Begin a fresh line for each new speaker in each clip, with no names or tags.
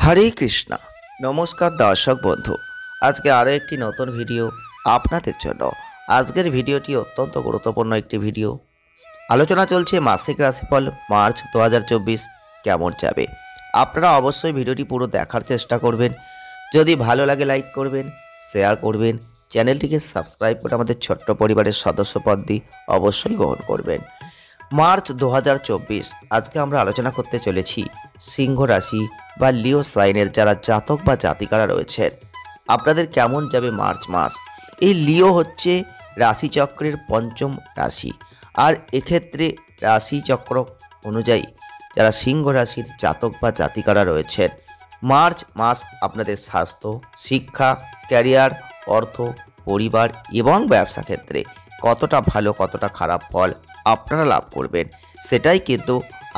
হরে কৃষ্ণা। নমস্কার দর্শক বন্ধু, আজকে আরও একটি নতুন ভিডিও আপনাদের জন্য। আজকের ভিডিওটি অত্যন্ত গুরুত্বপূর্ণ একটি ভিডিও। আলোচনা চলছে মাসিক রাশিফল মার্চ 2024 কেমন যাবে। আপনারা অবশ্যই ভিডিওটি পুরো দেখার চেষ্টা করবেন। যদি ভালো লাগে লাইক করবেন, শেয়ার করবেন, চ্যানেলটিকে সাবস্ক্রাইব করে আমাদের ছোট্ট পরিবারের সদস্যপদটি অবশ্যই গ্রহণ করবেন। মার্চ 2024 আজকে আমরা আলোচনা করতে চলেছি সিংহ রাশি বা লিও সাইনের যারা জাতক বা জাতিকারা রয়েছেন আপনাদের কেমন যাবে মার্চ মাস। এই লিও হচ্ছে রাশিচক্রের পঞ্চম রাশি, আর এক্ষেত্রে রাশিচক্র অনুযায়ী যারা সিংহ রাশির জাতক বা জাতিকারা রয়েছেন মার্চ মাস আপনাদের স্বাস্থ্য, শিক্ষা, ক্যারিয়ার, অর্থ, পরিবার এবং ব্যবসা ক্ষেত্রে কতটা ভালো কতটা খারাপ ফল আপনারা লাভ করবেন সেটাই কিন্তু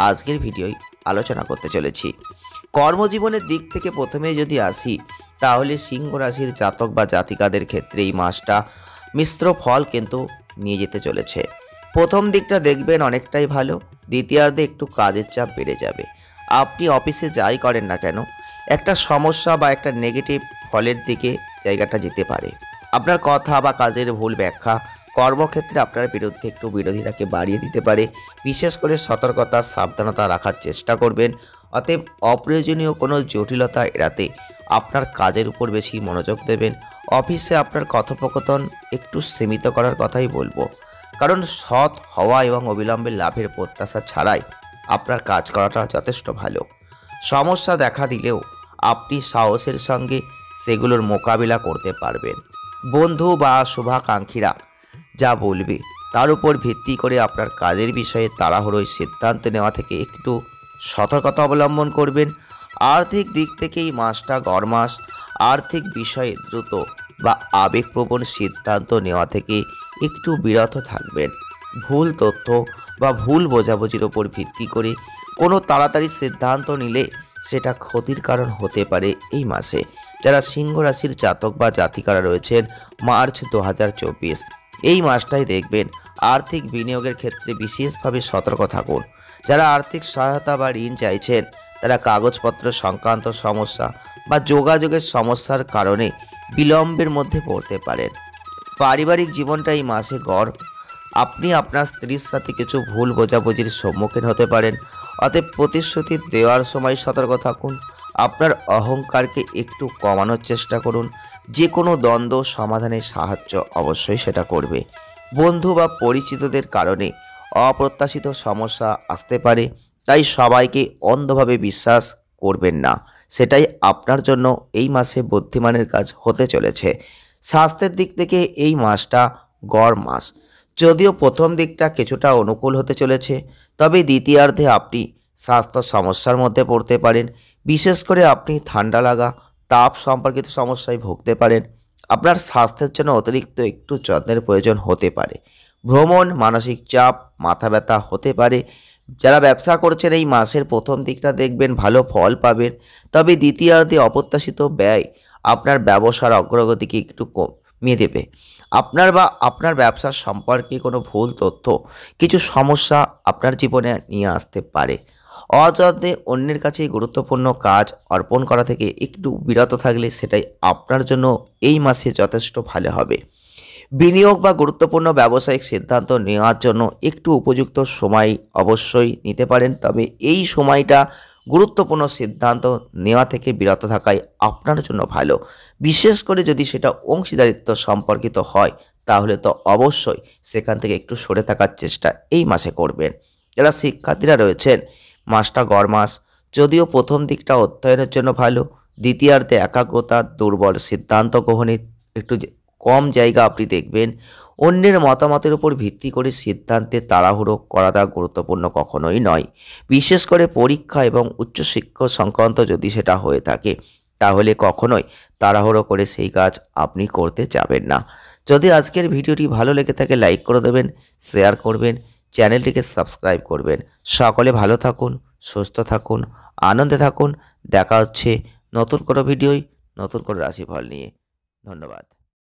আজকের ভিডিওয় আলোচনা করতে চলেছি। কর্মজীবনের দিক থেকে প্রথমে যদি আসি তাহলে সিংহ রাশির জাতক বা জাতিকাদের ক্ষেত্রে এই মাসটা মিশ্র ফল কিন্তু নিয়ে যেতে চলেছে। প্রথম দিকটা দেখবেন অনেকটাই ভালো, দ্বিতীয়ার্ধে একটু কাজের চাপ বেড়ে যাবে। আপনি অফিসে যাই করেন না কেন একটা সমস্যা বা একটা নেগেটিভ ফলের দিকে জায়গাটা যেতে পারে। আপনার কথা বা কাজের ভুল ব্যাখ্যা কর্মক্ষেত্রে আপনার বিরুদ্ধে একটু বিরোধিতাকে বাড়িয়ে দিতে পারে। বিশেষ করে সতর্কতা সাবধানতা রাখার চেষ্টা করবেন। অতএব অপ্রয়োজনীয় কোনো জটিলতা এড়াতে আপনার কাজের উপর বেশি মনোযোগ দেবেন। অফিসে আপনার কথোপকথন একটু সীমিত করার কথাই বলবো, কারণ সৎ হওয়া এবং অবিলম্বে লাভের প্রত্যাশা ছাড়াই আপনার কাজ করাটা যথেষ্ট ভালো। সমস্যা দেখা দিলেও আপনি সাহসের সঙ্গে সেগুলোর মোকাবিলা করতে পারবেন। বন্ধু বা শুভাকাঙ্ক্ষীরা যা বলবে তার উপর ভিত্তি করে আপনার কাজের বিষয়ে তাড়াহুড়োয় সিদ্ধান্ত নেওয়া থেকে একটু সতর্কতা অবলম্বন করবেন। আর্থিক দিক থেকে এই মাসটা গড় মাস। আর্থিক বিষয়ে দ্রুত বা আবেগপ্রবণ সিদ্ধান্ত নেওয়া থেকে একটু বিরত থাকবেন। ভুল তথ্য বা ভুল বোঝাবুঝির ওপর ভিত্তি করে কোনো তাড়াতাড়ি সিদ্ধান্ত নিলে সেটা ক্ষতির কারণ হতে পারে এই মাসে। যারা সিংহ রাশির জাতক বা জাতিকারা রয়েছেন মার্চ 2024 এই মাসটাই দেখবেন আর্থিক বিনিয়োগের ক্ষেত্রে বিশেষভাবে সতর্ক থাকুন। যারা আর্থিক সহায়তা বা ঋণ চাইছেন তারা কাগজপত্র সংক্রান্ত সমস্যা বা যোগাযোগের সমস্যার কারণে বিলম্বের মধ্যে পড়তে পারেন। পারিবারিক জীবনটা এই মাসে গড়। আপনি আপনার স্ত্রীর সাথে কিছু ভুল বোঝাবুঝির সম্মুখীন হতে পারেন। অতএব প্রতিশ্রুতি দেওয়ার সময় সতর্ক থাকুন। আপনার অহংকারকে একটু কমানোর চেষ্টা করুন। যে কোনো দ্বন্দ্ব সমাধানের সাহায্য অবশ্যই সেটা করবে। বন্ধু বা পরিচিতদের কারণে অপ্রত্যাশিত সমস্যা আসতে পারে, তাই সবাইকে অন্ধভাবে বিশ্বাস করবেন না। সেটাই আপনার জন্য এই মাসে বুদ্ধিমানের কাজ হতে চলেছে। স্বাস্থ্যের দিক থেকে এই মাসটা গড় মাস। যদিও প্রথম দিকটা কিছুটা অনুকূল হতে চলেছে, তবে দ্বিতীয়ার্ধে আপনি স্বাস্থ্য সমস্যার মধ্যে পড়তে পারেন। বিশেষ করে আপনি ঠান্ডা লাগা, তাপ সম্পর্কিত সমস্যায় ভুগতে পারেন। আপনার স্বাস্থ্যের জন্য অতিরিক্ত একটু যত্নের প্রয়োজন হতে পারে। ভ্রমণ, মানসিক চাপ, মাথা ব্যথা হতে পারে। যারা ব্যবসা করছেন এই মাসের প্রথম দিকটা দেখবেন ভালো ফল পাবেন, তবে দ্বিতীয়ার্ধে অপ্রত্যাশিত ব্যয় আপনার ব্যবসার অগ্রগতিকে একটু কমিয়ে দেবে। আপনার ব্যবসা সম্পর্কে কোনো ভুল তথ্য কিছু সমস্যা আপনার জীবনে নিয়ে আসতে পারে। অযত্নে অন্যের কাছে গুরুত্বপূর্ণ কাজ অর্পণ করা থেকে একটু বিরত থাকলে সেটাই আপনার জন্য এই মাসে যথেষ্ট ভালো হবে। বিনিয়োগ বা গুরুত্বপূর্ণ ব্যবসায়িক সিদ্ধান্ত নেওয়ার জন্য একটু উপযুক্ত সময় অবশ্যই নিতে পারেন, তবে এই সময়টা গুরুত্বপূর্ণ সিদ্ধান্ত নেওয়া থেকে বিরত থাকাই আপনার জন্য ভালো। বিশেষ করে যদি সেটা অংশীদারিত্ব সম্পর্কিত হয় তাহলে তো অবশ্যই সেখান থেকে একটু সরে থাকার চেষ্টা এই মাসে করবেন। যারা শিক্ষার্থীরা রয়েছেন মাসটা গড় মাস। যদিও প্রথম দিকটা অধ্যয়নের জন্য ভালো, দ্বিতীয়ার্ধে একাগ্রতা, দুর্বল সিদ্ধান্ত গ্রহণে একটু কম জায়গা আপনি দেখবেন। অন্যের মতামতের উপর ভিত্তি করে সিদ্ধান্তে তাড়াহুড়ো করাটা গুরুত্বপূর্ণ কখনোই নয়। বিশেষ করে পরীক্ষা এবং উচ্চশিক্ষা সংক্রান্ত যদি সেটা হয়ে থাকে তাহলে কখনোই তাড়াহুড়ো করে সেই কাজ আপনি করতে যাবেন না। যদি আজকের ভিডিওটি ভালো লেগে থাকে লাইক করে দেবেন, শেয়ার করবেন, চ্যানেলটিকে সাবস্ক্রাইব করবেন। সকলে ভালো থাকুন, সুস্থ থাকুন, আনন্দে থাকুন। দেখা হচ্ছে নতুন কোনো ভিডিওয় নতুন কোনো রাশিফল নিয়ে। ধন্যবাদ।